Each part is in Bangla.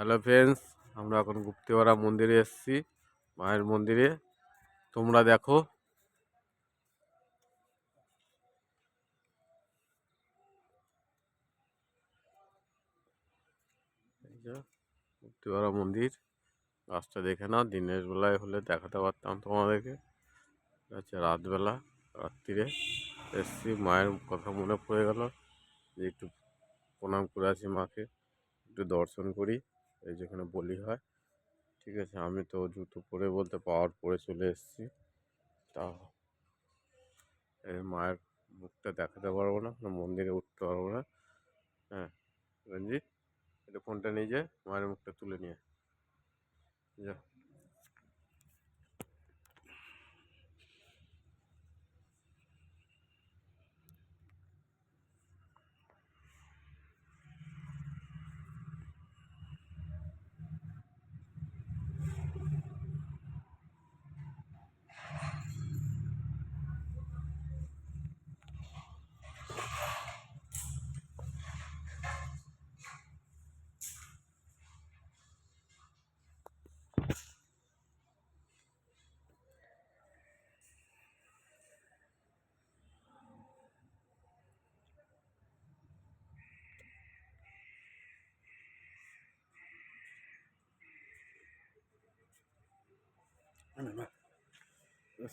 হ্যালো ফ্রেন্ডস, আমরা এখন গুপ্তেপাড়া মন্দিরে এসেছি, মায়ের মন্দিরে। তোমরা দেখো, এই যে গুপ্তেপাড়া মন্দির। গাছটা দেখে নাও, দিনের বেলায় হলে দেখাতে পারতাম তোমাদেরকে। আচ্ছা, রাত্রিরে এসেছি, মায়ের কথা মনে পড়ে গেল যে একটু প্রণাম করে আসি মাকে, একটু দর্শন করি। এই যেখানে বলি হয়, ঠিক আছে। আমি তো জুতো পরে বলতে পাওয়ার পরে চলে এসেছি, তা এই মায়ের মুখটা দেখাতে পারবো না, মন্দিরে উঠতে পারবো না। হ্যাঁ রঞ্জিত, এটা ফোনটা নিয়ে যে মায়ের মুখটা তুলে নিয়ে যা।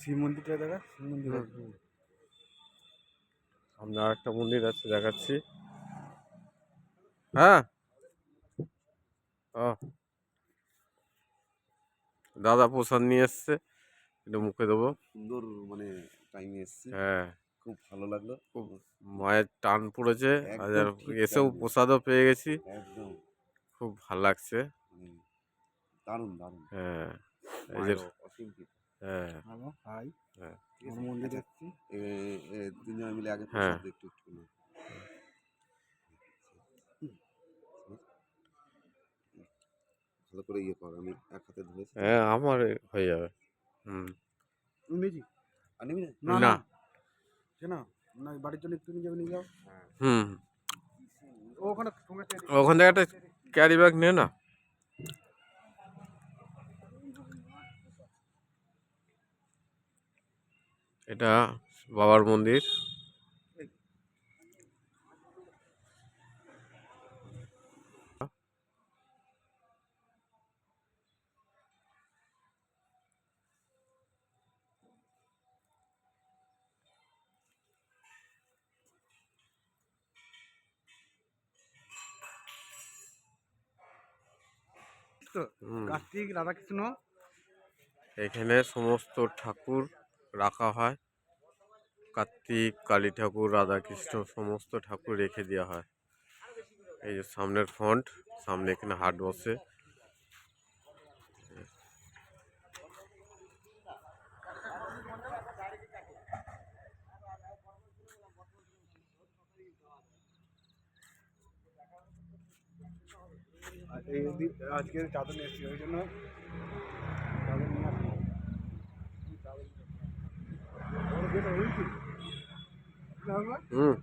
শিব মন্দিরটা দেখা, শিব মন্দির সামনে আর একটা মন্দির আছে, দেখাচ্ছি। হ্যাঁ, ও দাদা প্রসাদ নিয়ে এসছে, একটু মুখে দেবো। সুন্দর মানে টাইমে এসছে, হ্যাঁ, খুব ভালো লাগলো। খুব মায়ের টান পড়েছে, আর একদম ঠিক এসেও টাইমে, প্রসাদও পেয়ে গেছি, একদম খুব ভাল লাগছে। মানে দারুণ দারুণ। হ্যাঁ, এই যে, মায়ের অসীম কৃপা। হ্যাঁ হ্যালো, হাই। হ্যাঁ আমার মন্দিরে এসছি, তিনজন মিলে আগে হ্যাঁ প্রসাদ একটু একটু না। ভালো করে ইয়ে কর, আমি এক হাতে ধরেছি। হ্যাঁ, আমার হয়ে যাবে। হুম, নিবি আর নিবি না? না না না না, বাড়ির জন্য একটু নিয়ে যাবে, নিয়ে যাও। হুম, ওখানে ওখান থেকে একটা ক্যারি ব্যাগ নে না। এটা বাবার মন্দির। কার্তিক, রাধাকৃষ্ণ, এখানে সমস্ত ঠাকুর রাখা হয়, কার্তিক, কালী ঠাকুর, রাধাকৃষ্ণ সমস্ত ঠাকুর রেখে দেওয়া হয়। এই যে সামনের ফ্রন্ট, সামনে এখানে হাট বসে। আজকে চাদর নিয়ে এসছি, ওই জন্য চাদর নিয়ে আসছি। হুম,